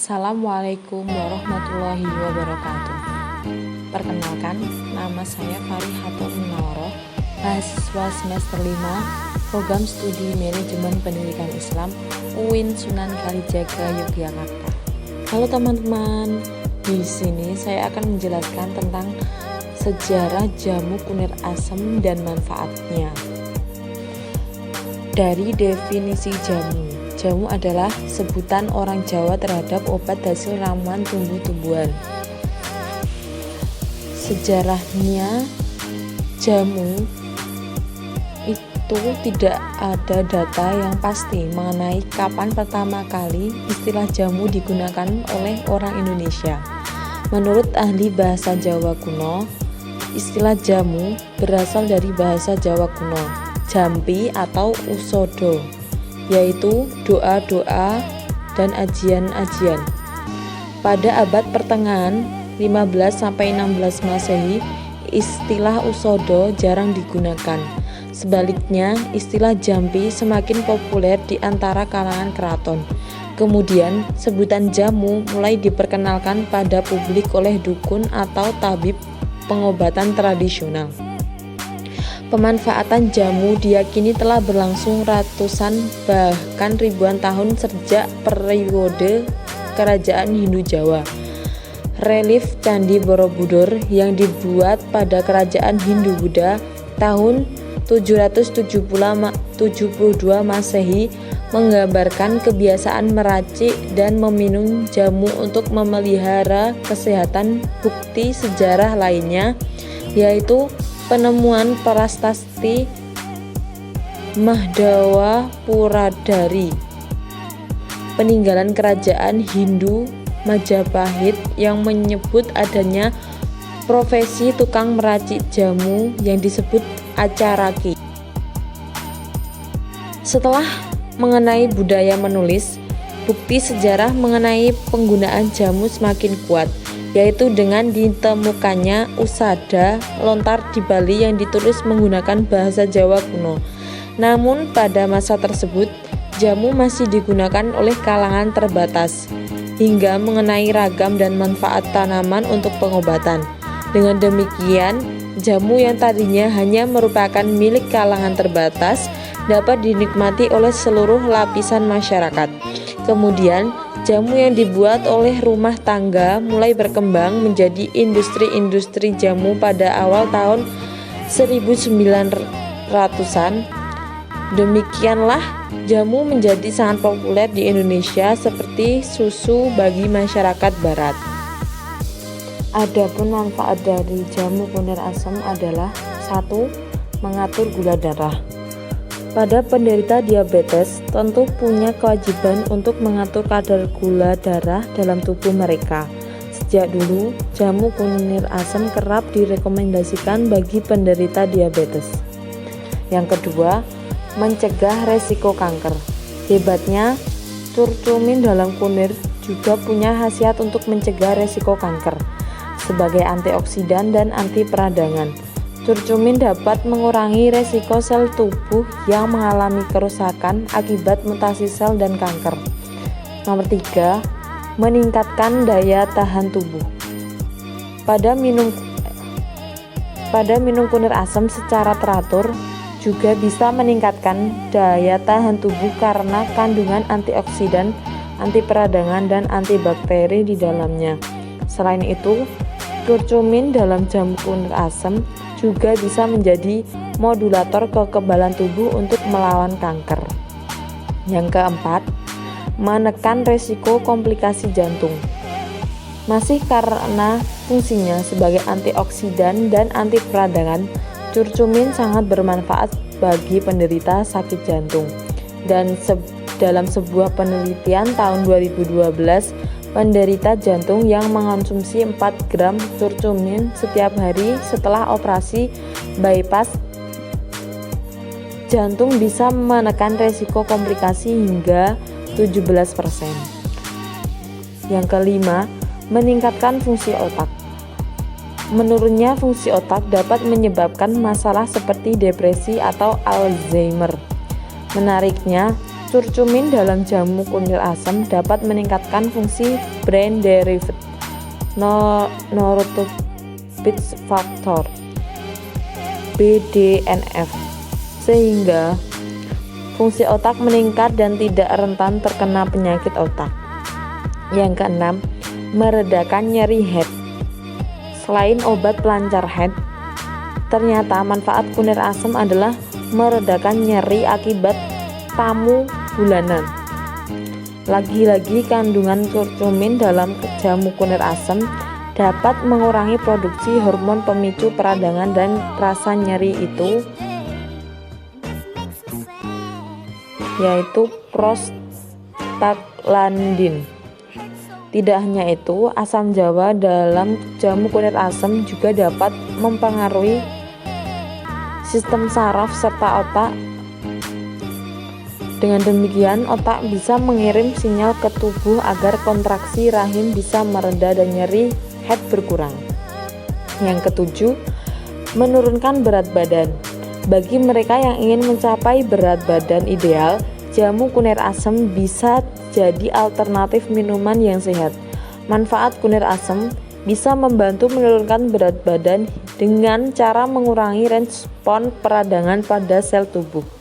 Assalamualaikum warahmatullahi wabarakatuh. Perkenalkan, nama saya Farihatul Munawwaroh, mahasiswa semester 5 Program Studi Manajemen Pendidikan Islam UIN Sunan Kalijaga, Yogyakarta. Halo teman-teman, di sini saya akan menjelaskan tentang sejarah jamu kunir asem dan manfaatnya. Dari definisi jamu adalah sebutan orang Jawa terhadap obat hasil ramuan tumbuh-tumbuhan. Sejarahnya, jamu itu tidak ada data yang pasti mengenai kapan pertama kali istilah jamu digunakan oleh orang Indonesia. Menurut ahli bahasa Jawa kuno, istilah jamu berasal dari bahasa Jawa kuno, jampi atau usodo, yaitu doa-doa dan ajian-ajian. Pada abad pertengahan 15-16 Masehi, istilah usodo jarang digunakan. Sebaliknya, istilah jampi semakin populer di antara kalangan keraton. Kemudian, sebutan jamu mulai diperkenalkan pada publik oleh dukun atau tabib pengobatan tradisional. Pemanfaatan jamu diyakini telah berlangsung ratusan bahkan ribuan tahun sejak periode kerajaan Hindu Jawa. Relief Candi Borobudur yang dibuat pada kerajaan Hindu Buddha tahun 772 Masehi menggambarkan kebiasaan meracik dan meminum jamu untuk memelihara kesehatan. Bukti sejarah lainnya yaitu penemuan prasasti Mahdawa Puradari, peninggalan kerajaan Hindu Majapahit yang menyebut adanya profesi tukang meracik jamu yang disebut acaraki. Setelah mengenai budaya menulis, bukti sejarah mengenai penggunaan jamu semakin kuat, yaitu dengan ditemukannya usada lontar di Bali yang ditulis menggunakan bahasa Jawa kuno. Namun pada masa tersebut, jamu masih digunakan oleh kalangan terbatas, hingga mengenai ragam dan manfaat tanaman untuk pengobatan. Dengan demikian, jamu yang tadinya hanya merupakan milik kalangan terbatas dapat dinikmati oleh seluruh lapisan masyarakat. Kemudian, jamu yang dibuat oleh rumah tangga mulai berkembang menjadi industri-industri jamu pada awal tahun 1900-an. Demikianlah jamu menjadi sangat populer di Indonesia seperti susu bagi masyarakat barat. Adapun manfaat dari jamu kunir asem adalah 1. Mengatur gula darah. Pada penderita diabetes tentu punya kewajiban untuk mengatur kadar gula darah dalam tubuh mereka. Sejak dulu, jamu kunir asem kerap direkomendasikan bagi penderita diabetes. Yang kedua, mencegah resiko kanker. Hebatnya, curcumin dalam kunir juga punya khasiat untuk mencegah resiko kanker. Sebagai antioksidan dan anti peradangan, curcumin dapat mengurangi resiko sel tubuh yang mengalami kerusakan akibat mutasi sel dan kanker. Nomor 3, meningkatkan daya tahan tubuh. Pada minum kunir asem secara teratur juga bisa meningkatkan daya tahan tubuh karena kandungan antioksidan, anti peradangan, dan antibakteri di dalamnya. Selain itu, curcumin dalam jamu kunir asem juga bisa menjadi modulator kekebalan tubuh untuk melawan kanker. Yang keempat, menekan resiko komplikasi jantung. Masih karena fungsinya sebagai antioksidan dan anti peradangan, curcumin sangat bermanfaat bagi penderita sakit jantung. Dan dalam sebuah penelitian tahun 2012, penderita jantung yang mengonsumsi 4 gram curcumin setiap hari setelah operasi bypass jantung bisa menekan resiko komplikasi hingga 17%. Yang kelima, meningkatkan fungsi otak. Menurunnya fungsi otak dapat menyebabkan masalah seperti depresi atau Alzheimer. Menariknya, Curcumin dalam jamu kunir asam dapat meningkatkan fungsi brain derived neurotrophic factor BDNF sehingga fungsi otak meningkat dan tidak rentan terkena penyakit otak. Yang keenam, meredakan nyeri head. Selain obat pelancar head, ternyata manfaat kunir asam adalah meredakan nyeri akibat tamu bulanan. Lagi-lagi kandungan curcumin dalam jamu kunir asam dapat mengurangi produksi hormon pemicu peradangan dan rasa nyeri itu, yaitu prostaglandin. Tidak hanya itu, asam jawa dalam jamu kunir asam juga dapat mempengaruhi sistem saraf serta otak. Dengan demikian, otak bisa mengirim sinyal ke tubuh agar kontraksi rahim bisa mereda dan nyeri head berkurang. Yang ketujuh, menurunkan berat badan. Bagi mereka yang ingin mencapai berat badan ideal, jamu kunir asam bisa jadi alternatif minuman yang sehat. Manfaat kunir asam bisa membantu menurunkan berat badan dengan cara mengurangi respon peradangan pada sel tubuh.